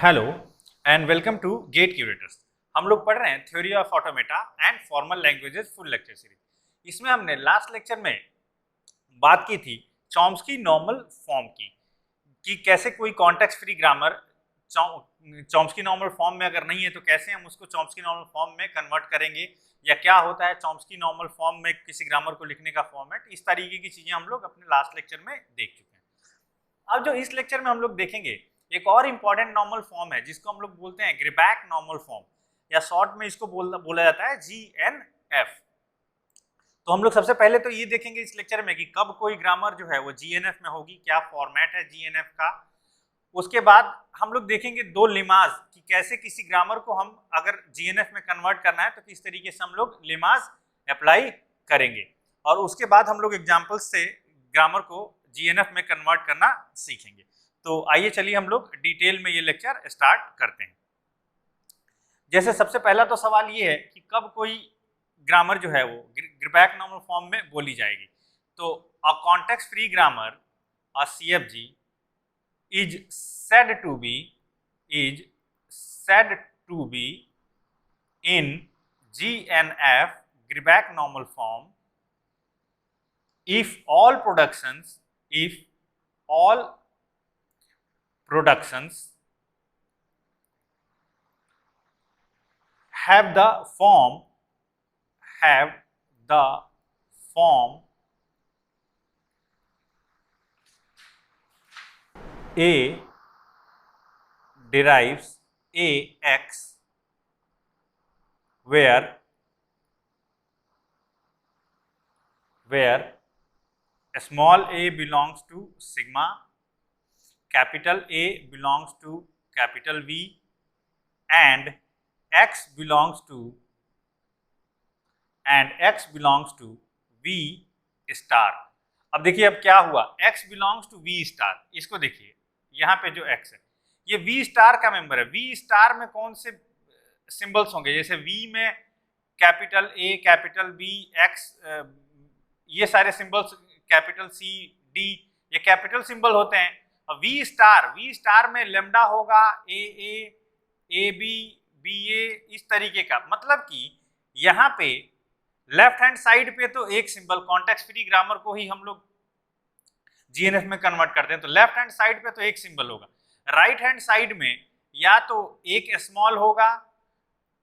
Hello and welcome to Gate Curators. हम लोग पढ़ रहे हैं theory of automata and formal languages full lecture series. इसमें हमने लास्ट लेक्चर में बात की थी चॉम्स्की नॉर्मल फॉर्म की कि कैसे कोई context free grammar Chomsky normal form में अगर नहीं है तो कैसे हम उसको चॉम्स्की नॉर्मल फॉर्म में कन्वर्ट करेंगे, या क्या होता है चॉम्स्की नॉर्मल फॉर्म में किसी ग्रामर को लिखने का फॉर्मेट। इस तरीके की चीजें हम लोग अपने लास्ट लेक्चर में देख चुके हैं। अब जो इस लेक्चर में हम लोग देखेंगे एक और इंपॉर्टेंट नॉर्मल फॉर्म है जिसको हम लोग बोलते हैं ग्रीबैक नॉर्मल फॉर्म, या शॉर्ट में इसको बोला जाता है GNF। तो हम लोग सबसे पहले तो ये देखेंगे इस लेक्चर में कि कब कोई ग्रामर जो है वो GNF में होगी, क्या फॉर्मेट है GNF का। उसके बाद हम लोग देखेंगे दो लिमाज कि कैसे किसी ग्रामर को हम अगर GNF में कन्वर्ट करना है तो किस तरीके से हम लोग लिमाज अप्लाई करेंगे, और उसके बाद हम लोग एग्जाम्पल्स से ग्रामर को GNF में कन्वर्ट करना सीखेंगे। तो आइए चलिए हम लोग डिटेल में ये लेक्चर स्टार्ट करते हैं। जैसे सबसे पहला तो सवाल ये है कि कब कोई ग्रामर जो है वो ग्रीबैक नॉर्मल फॉर्म में बोली जाएगी। तो a context free grammar, a CFG is said to be in GNF Grebac normal form if all productions have the form A derives AX, where small a belongs to sigma, capital A belongs to capital V, and X belongs to V star. अब देखिए अब क्या हुआ, X belongs to V star. इसको देखिए यहाँ पे जो X है ये V स्टार का मेंबर है। V स्टार में कौन से सिंबल्स होंगे, जैसे V में capital A, capital B, X, ये सारे सिंबल्स, कैपिटल C, D, ये कैपिटल सिंबल होते हैं। और V स्टार में लेमडा होगा, AA, AB, BA, इस तरीके का। मतलब कि यहाँ पे लेफ्ट हैंड साइड पे तो एक सिंबल, कॉन्टेक्स्ट फ्री ग्रामर को ही हम लोग GNF में कन्वर्ट करते हैं, तो लेफ्ट हैंड साइड पे तो एक सिंबल होगा। राइट हैंड साइड में या तो एक स्मॉल होगा,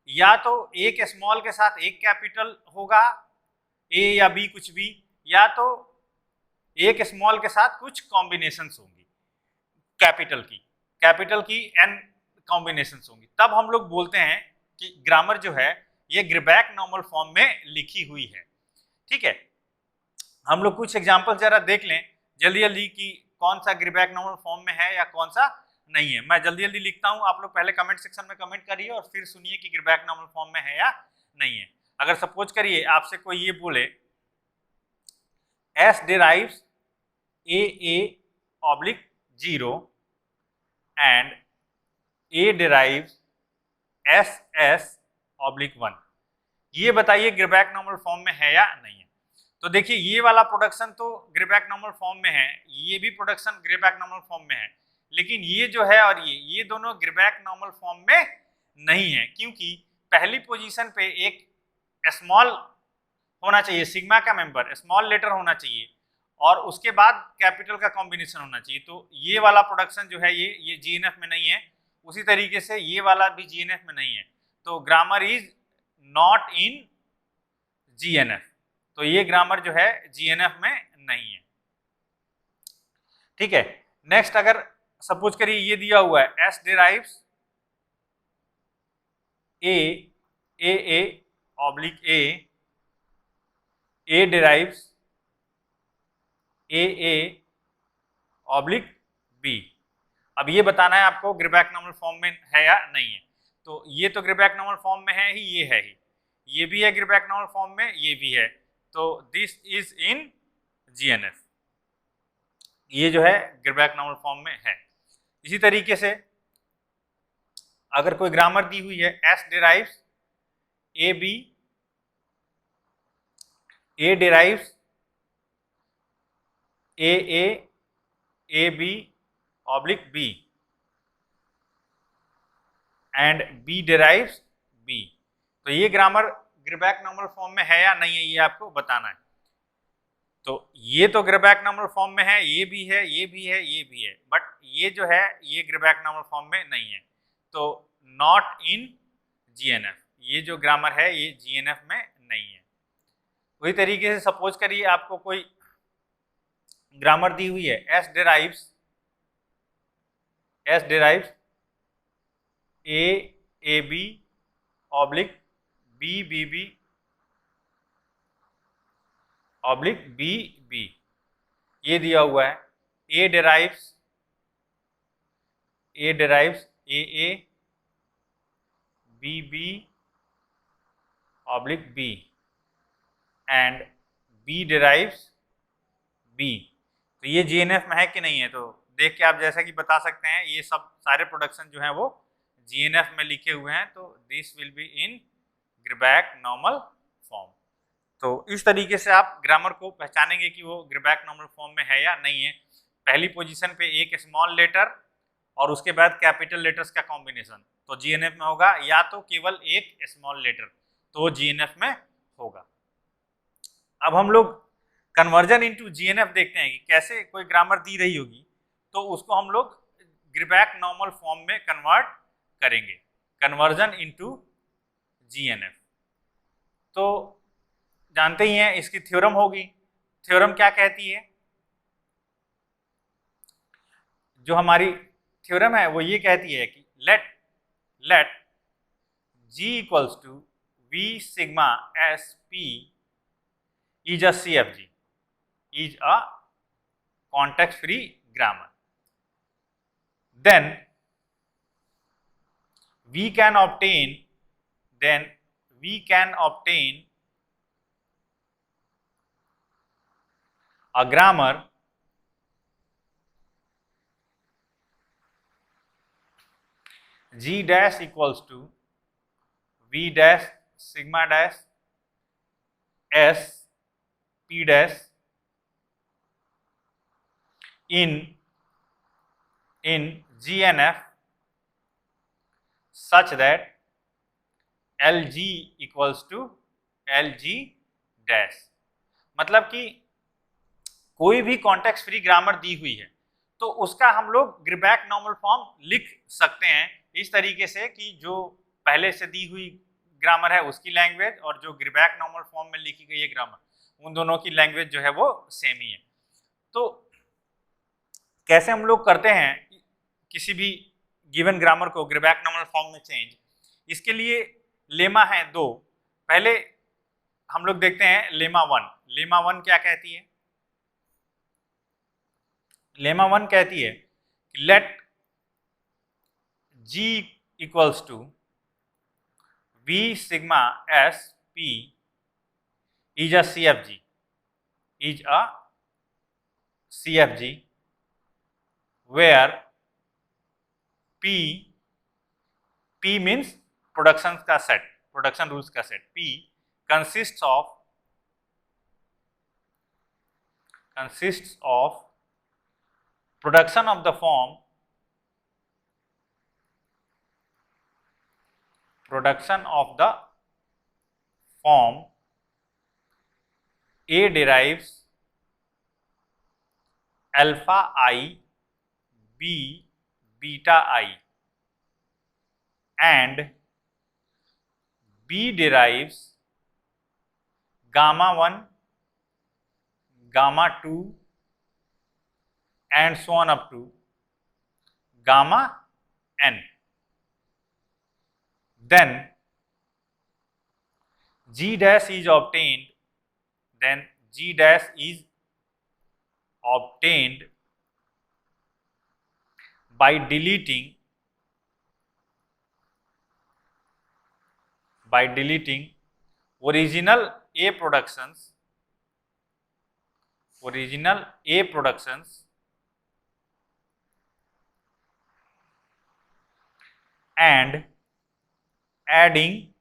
या तो एक स्मॉल के साथ एक कैपिटल होगा, A या B कुछ भी, या तो एक स्मॉल के साथ कुछ कॉम्बिनेशंस होंगी कैपिटल की n कॉम्बिनेशंस होंगी। तब हम लोग बोलते हैं कि ग्रामर जो है ये ग्रीबैक नॉर्मल फॉर्म में लिखी हुई है। ठीक है, हम लोग कुछ एग्जांपल जरा देख लें जल्दी जल्दी कि कौन सा ग्रीबैक नॉर्मल फॉर्म में है या कौन सा नहीं है। मैं जल्दी जल्दी लिखता हूं, आप लोग पहले कमेंट सेक्शन में कमेंट करिए और फिर सुनिए कि ग्रीबैक नॉर्मल फॉर्म में है या नहीं है। अगर सपोज करिए आपसे कोई ये बोले S derives AA oblique 0 and A derives SS oblique 1, ये बताइए ग्रीबैक नॉर्मल फॉर्म में है या नहीं है। तो देखिए ये वाला प्रोडक्शन तो ग्रीबैक नॉर्मल फॉर्म में है, ये भी प्रोडक्शन ग्रीबैक नॉर्मल फॉर्म में है, लेकिन ये जो है और ये दोनों ग्रीबैक नॉर्मल फॉर्म में नहीं है, क्योंकि पहली पोजीशन पे एक स्मॉल होना चाहिए, सिग्मा का मेंबर स्मॉल लेटर होना चाहिए, और उसके बाद कैपिटल का कॉम्बिनेशन होना चाहिए। तो ये वाला प्रोडक्शन जो है ये GNF में नहीं है, उसी तरीके से ये वाला भी GNF में नहीं है। तो grammar is not in GNF, तो ये ग्रामर जो है GNF में नहीं है। ठीक है, नेक्स्ट अगर सपोज करिए ये दिया हुआ है S derives AA oblique A derives AA oblique B। अब ये बताना है आपको ग्रीबैक नॉर्मल फॉर्म में है या नहीं है। तो ये तो ग्रीबैक नॉर्मल फॉर्म में है ही, ये है ही, ये भी है ग्रीबैक नॉर्मल फॉर्म में, ये भी है, तो दिस इज इन GNF, ये जो है ग्रीबैक नॉर्मल फॉर्म में है। इसी तरीके से अगर कोई ग्रामर दी हुई है S derives AB, A derives AA AB oblique B, and B derives B. तो ये ग्रामर ग्रेबैक नॉर्मल फॉर्म में है या नहीं है, ये आपको बताना है। तो ये तो ग्रेबैक नॉर्मल फॉर्म में है, ये भी है, ये भी है, ये भी है, बट ये जो है ये ग्रेबैक नॉर्मल फॉर्म में नहीं है, तो नॉट इन जीएनएफ। ये जो ग्रामर है ये जीएनएफ में नहीं है। वही तरीके से सपोज करिए आपको कोई ग्रामर दी हुई है, S derives A B oblique B B B oblique B B, ये दिया हुआ है। A derives A B B oblique B and B derives B. तो ये जीएनएफ में है कि नहीं है, तो देख के आप जैसा कि बता सकते हैं ये सब सारे प्रोडक्शन जो है वो जीएनएफ में लिखे हुए हैं, तो this will be in Greibach normal form. तो इस तरीके से आप ग्रामर को पहचानेंगे कि वो ग्रेबैक नॉर्मल फॉर्म में है या नहीं है। पहली पोजीशन पे एक स्मॉल लेटर और उसके बाद कैपिटल लेटर्स का कॉम्बिनेशन, तो जीएनएफ में होगा, या तो केवल एक स्मॉल लेटर, तो जीएनएफ में होगा। अब हम लोग कन्वर्जन इनटू जीएनएफ देखते हैं कि कैसे कोई ग्रामर दी रही होगी तो उसको हम लोग ग्रेबैक नॉर्मल फॉर्म में कन्वर्ट करेंगे, कन्वर्जन इनटू जीएनएफ। तो जानते ही हैं इसकी थ्योरम होगी। थ्योरम क्या कहती है? जो हमारी थ्योरम है वो ये कहती है कि let G equals to V sigma S P is a CFG, is a context free grammar, then we can obtain a grammar G dash equals to V dash sigma dash S P dash in GNF such that LG equals to LG dash। मतलब कि कोई भी context free grammar दी हुई है तो उसका हम लोग ग्रेबैक नॉर्मल फॉर्म लिख सकते हैं इस तरीके से कि जो पहले से दी हुई ग्रामर है उसकी लैंग्वेज और जो ग्रेबैक नॉर्मल फॉर्म में लिखी गई है ग्रामर, उन दोनों की लैंग्वेज जो है वो सेम ही है। तो कैसे हम लोग करते हैं किसी भी गिवन ग्रामर को ग्रेबैक नॉर्मल फॉर्म में चेंज? इसके लिए लेमा है दो। पहले हम लोग देखते हैं लेमा वन क्या कहती है? लेमा वन कहती है कि let G equals to V sigma S P is a CFG where P means production का सेट, प्रोडक्शन रूल्स का सेट। P consists of production of the form A derives alpha I B beta I and B derives gamma 1 gamma 2 and so on up to gamma n. Then G dash is obtained, by deleting original A productions and adding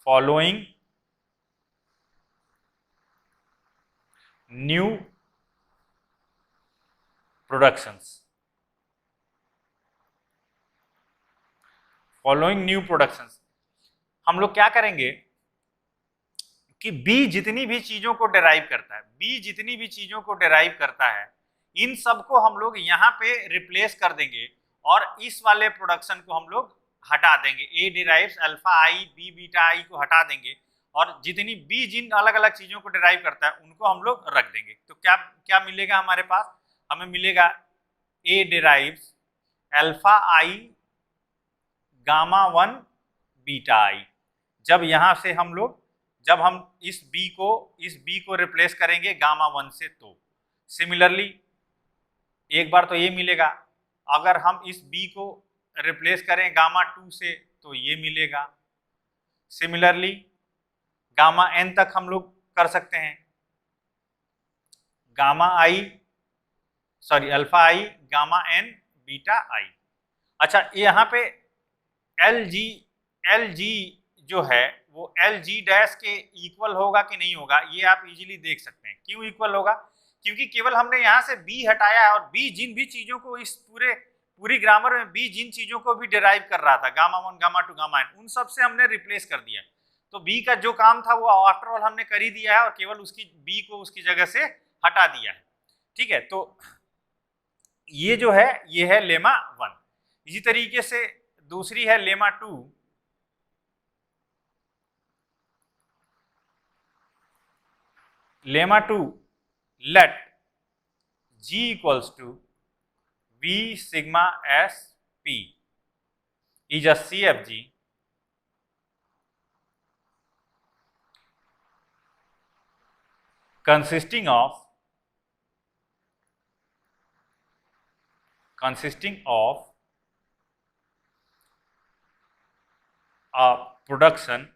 following new productions. Following new productions, हम लोग क्या करेंगे कि B जितनी भी चीजों को derive करता है, बी जितनी भी चीजों को डिराइव करता है, इन सबको हम लोग यहाँ पे रिप्लेस कर देंगे और इस वाले प्रोडक्शन को हम लोग हटा देंगे। ए derives alpha I, B beta आई को हटा देंगे और जितनी बी जिन अलग अलग चीजों को डिराइव करता है उनको हम लोग रख देंगे। तो क्या क्या मिलेगा हमारे पास, हमें मिलेगा ए derives alpha I gamma one beta आई। जब यहां से हम लोग, जब हम इस बी को रिप्लेस करेंगे गामा वन से, तो सिमिलरली एक बार तो ये मिलेगा, अगर हम इस बी को रिप्लेस करें गामा टू से तो ये मिलेगा। सिमिलरली गामा एन तक हम लोग कर सकते हैं, gamma I sorry alpha I gamma N beta I. अच्छा यहाँ पे एल जी जो है वो एल जी डैश के इक्वल होगा कि नहीं होगा, ये आप इजीली देख सकते हैं। क्यों इक्वल होगा, क्योंकि केवल हमने यहाँ से बी हटाया है और बी जिन भी चीजों को इस पूरी ग्रामर में बी जिन चीजों को भी डिराइव कर रहा था, gamma one gamma two gamma n, उन सब से हमने रिप्लेस कर दिया। तो बी का जो काम था वो आफ्टर ऑल हमने कर ही दिया है और केवल उसकी बी को उसकी जगह से हटा दिया है। ठीक है, तो ये जो है ये है लेमा वन। इसी तरीके से दूसरी है lemma two. Lemma two, let G equals to V sigma S P is a CFG consisting of a production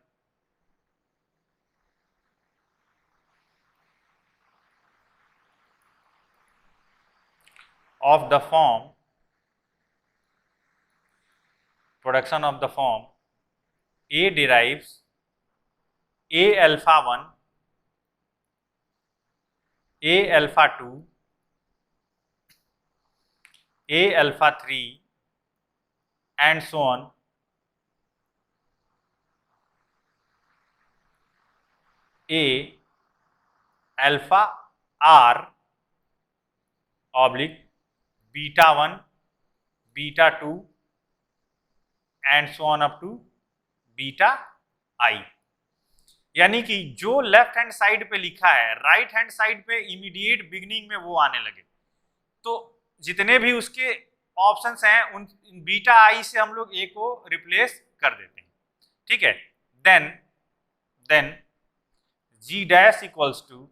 of the form A derives A alpha 1, A alpha 2, A alpha 3 and so on A alpha R oblique beta 1 beta 2 and so on up to beta I। यानी कि जो left hand side पे लिखा है right hand side पे immediate beginning में वो आने लगे। तो जितने भी उसके ऑप्शंस हैं उन बीटा आई से हम लोग ए को रिप्लेस कर देते हैं। ठीक है, then G dash equals to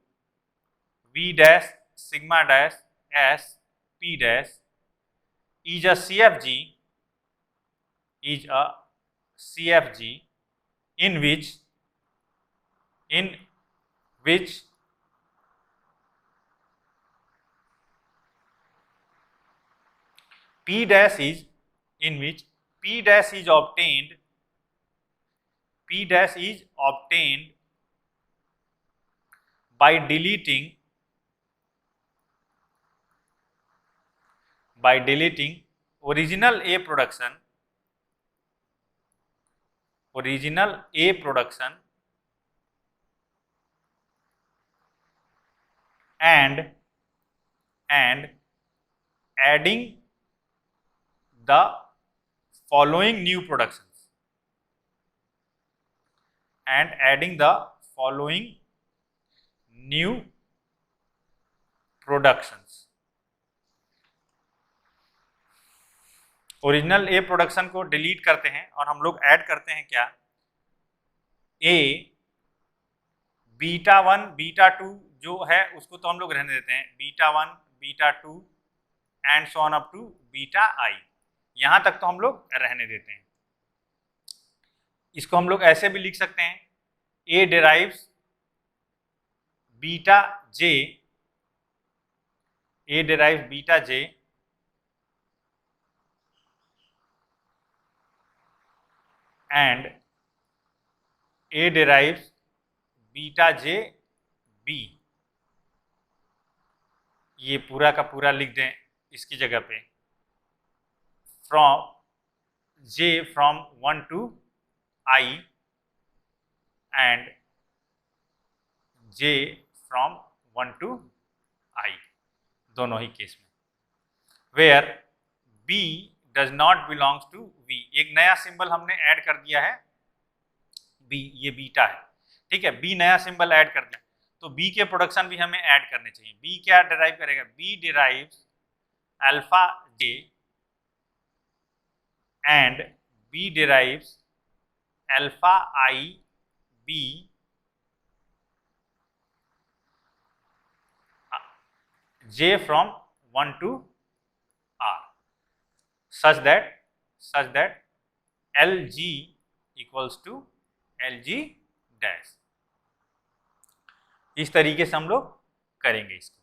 V dash sigma dash S P dash is a CFG in which P dash is obtained by deleting original A production and adding the following new productions original A production को delete करते हैं और हम लोग add करते हैं क्या, ए beta 1 beta 2 जो है उसको तो हम लोग रहने देते हैं, beta 1 beta 2 and so on up to beta I, यहां तक तो हम लोग रहने देते हैं। इसको हम लोग ऐसे भी लिख सकते हैं, A derives beta J and A derives beta J B. ये पूरा का पूरा लिख दें इसकी जगह पे, from j from 1 to I and j from 1 to I, दोनों ही केस में, where b does not belongs to v। एक नया सिंबल हमने ऐड कर दिया है b, ये बीटा है, ठीक है, b नया सिंबल ऐड कर दिया, तो b के प्रोडक्शन भी हमें ऐड करने चाहिए। b क्या डिराइव करेगा, b derives alpha j and b derives alpha I b j from 1 to r such that lg equals to lg dash. इस तरीके से हम लोग करेंगे इसको।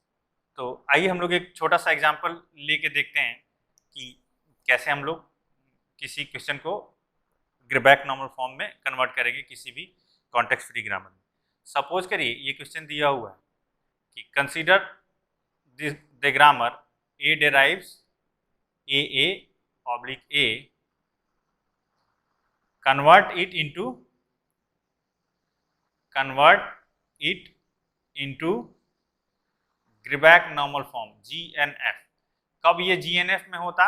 तो आइए हम लोग एक छोटा सा एग्जांपल लेके देखते हैं कि कैसे हम लोग किसी क्वेश्चन को ग्रेबैक नॉर्मल फॉर्म में कन्वर्ट करेंगे किसी भी कॉन्टेक्स्ट फ्री ग्रामर में। सपोज करिए ये क्वेश्चन दिया हुआ है कि consider the grammar A derives A oblique A, convert it into Greibach normal form GNF। कब ये GNF में होता,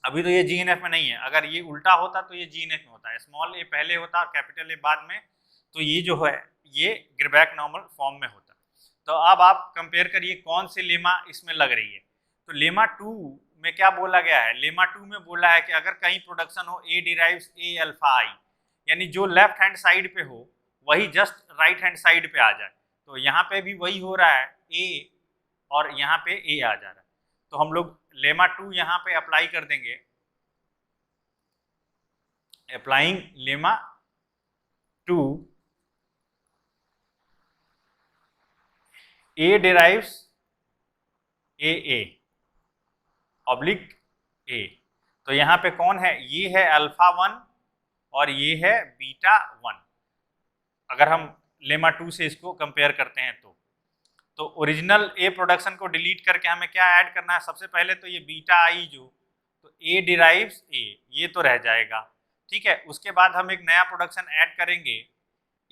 अभी तो ये GNF में नहीं है, अगर ये उल्टा होता तो ये GNF में होता है, स्मॉल ए पहले होता और कैपिटल ए बाद में, तो ये जो है ये ग्रेबैक नॉर्मल फॉर्म में होता। तो अब आप कंपेयर करिए कौन सी लेमा इसमें लग रही है। तो लेमा 2 में क्या बोला गया है, लेमा 2 में बोला है कि अगर कहीं प्रोडक्शन हो ए डिराइव्स ए अल्फा आई, यानी जो लेफ्ट हैंड साइड पे हो वही जस्ट राइट हैंड साइड पे आ जाए। तो यहाँ पे भी वही हो रहा है, ए और यहाँ पे ए आ जा रहा है, तो हम लोग लेमा 2 यहाँ पे अप्लाई कर देंगे। Applying lemma 2, A derives A oblique ए, तो यहाँ पे कौन है, ये है अल्फा 1 और ये है बीटा 1। अगर हम लेमा 2 से इसको कंपेयर करते हैं तो ओरिजिनल ए प्रोडक्शन को डिलीट करके हमें क्या ऐड करना है, सबसे पहले तो ये बीटा आई जो, तो ए डिराइव्स ए, ये तो रह जाएगा, ठीक है। उसके बाद हम एक नया प्रोडक्शन ऐड करेंगे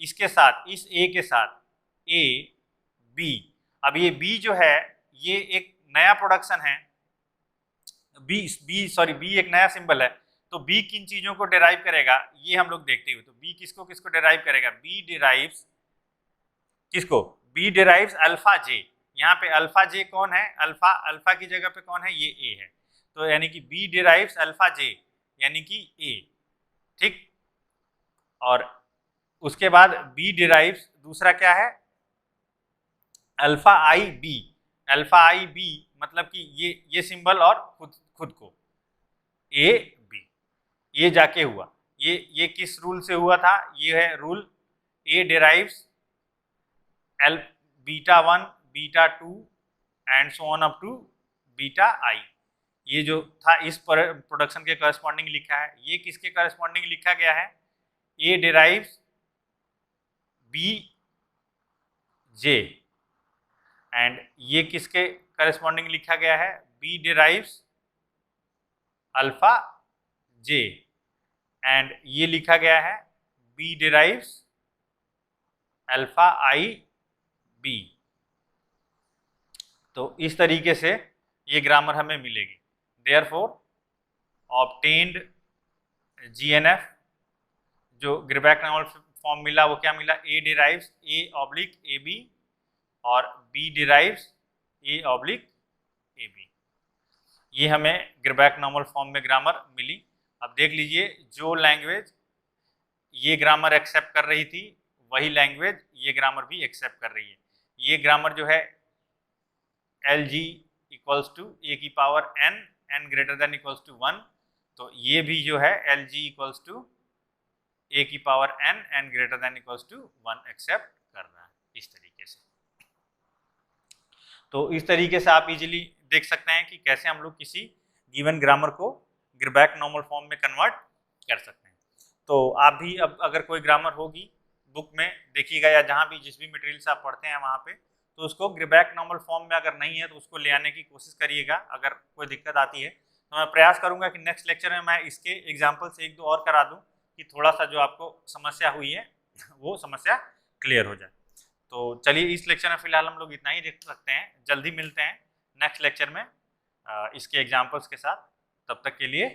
इसके साथ, इस ए के साथ, ए बी। अब ये बी जो है ये एक नया प्रोडक्शन है, बी एक नया सिंबल है, तो बी किन चीजों को डिराइव करेगा ये हम लोग देखते हुए, तो बी किसको किसको डिराइव करेगा, बी डिराइव्स किसको, बी डिराइव्स अल्फा जे। यहाँ पे अल्फा जे कौन है, अल्फा की जगह पे कौन है, ये ए है, तो यानी कि बी डिराइव्स अल्फा जे यानी कि ए, ठीक। और उसके बाद बी डिराइव्स दूसरा क्या है, alpha I B. Alpha I B मतलब कि ये सिंबल और खुद को ए बी, ये जाके हुआ, ये किस रूल से हुआ था, ये है rule A derives beta 1 beta 2 and so on up to beta I. ये जो था इस प्रोडक्शन के करस्पॉन्डिंग लिखा है, ये किसके करस्पॉन्डिंग लिखा गया है, A derives B J, and ये किसके करस्पॉन्डिंग लिखा गया है, B derives alpha J, and ये लिखा गया है B derives alpha I B. तो इस तरीके से ये ग्रामर हमें मिलेगी। देयरफॉर ऑब्टेन्ड GNF, जो ग्रेबैक नॉर्मल फॉर्म मिला वो क्या मिला, A derives A oblique A B और B derives A oblique A B. ये हमें ग्रेबैक नॉर्मल फॉर्म में ग्रामर मिली। अब देख लीजिए, जो लैंग्वेज ये ग्रामर एक्सेप्ट कर रही थी वही लैंग्वेज ये ग्रामर भी एक्सेप्ट कर रही है। ये ग्रामर जो है LG इक्वल्स टू ए की power n greater than equals to 1, तो ये भी जो है LG इक्वल्स टू ए की power n greater than equals to 1 accept कर रहा है इस तरीके से। तो इस तरीके से आप इजीली देख सकते हैं कि कैसे हम लोग किसी गिवन ग्रामर को ग्रेबैक नॉर्मल फॉर्म में कन्वर्ट कर सकते हैं। तो आप भी अब अगर कोई ग्रामर होगी बुक में देखिएगा या जहाँ भी जिस भी मटेरियल से आप पढ़ते हैं वहाँ पे, तो उसको ग्रेबैक नॉर्मल फॉर्म में अगर नहीं है तो उसको ले आने की कोशिश करिएगा। अगर कोई दिक्कत आती है तो मैं प्रयास करूंगा कि नेक्स्ट लेक्चर में मैं इसके एग्जाम्पल्स एक दो और करा दूं कि थोड़ा सा जो आपको समस्या हुई है वो समस्या क्लियर हो जाए। तो चलिए इस लेक्चर में फिलहाल हम लोग इतना ही देख सकते हैं, जल्दी मिलते हैं नेक्स्ट लेक्चर में इसके एग्जाम्पल्स के साथ। तब तक के लिए